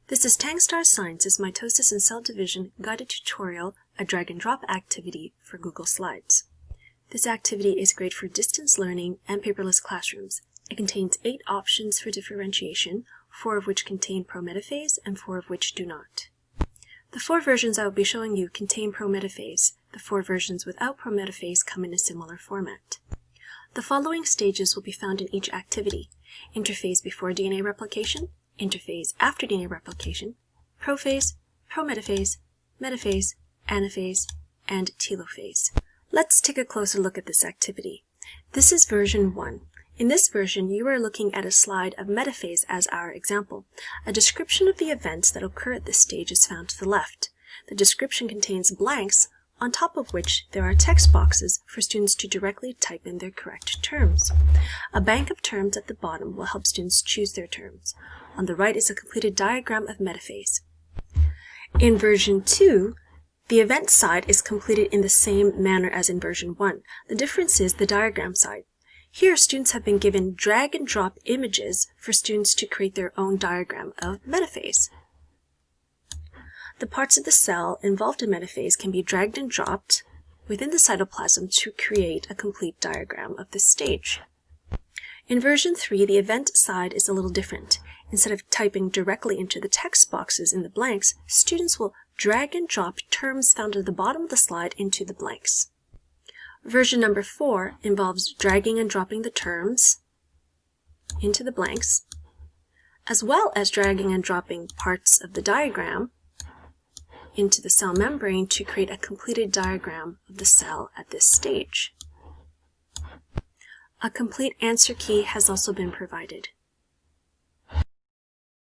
This is Tangstar Science's Mitosis and Cell Division guided tutorial, a drag-and-drop activity for Google Slides. This activity is great for distance learning and paperless classrooms. It contains 8 options for differentiation, 4 of which contain prometaphase and 4 of which do not. The 4 versions I will be showing you contain prometaphase. The 4 versions without prometaphase come in a similar format. The following stages will be found in each activity: interphase before DNA replication, interphase after DNA replication, prophase, prometaphase, metaphase, anaphase, and telophase. Let's take a closer look at this activity. This is version 1. In this version, you are looking at a slide of metaphase as our example. A description of the events that occur at this stage is found to the left. The description contains blanks, on top of which there are text boxes for students to directly type in their correct terms. A bank of terms at the bottom will help students choose their terms. On the right is a completed diagram of metaphase. In version 2, the event side is completed in the same manner as in version 1. The difference is the diagram side. Here, students have been given drag and drop images for students to create their own diagram of metaphase. The parts of the cell involved in metaphase can be dragged and dropped within the cytoplasm to create a complete diagram of this stage. In version 3, the event side is a little different. Instead of typing directly into the text boxes in the blanks, students will drag and drop terms found at the bottom of the slide into the blanks. Version number 4 involves dragging and dropping the terms into the blanks, as well as dragging and dropping parts of the diagram into the cell membrane to create a completed diagram of the cell at this stage. A complete answer key has also been provided.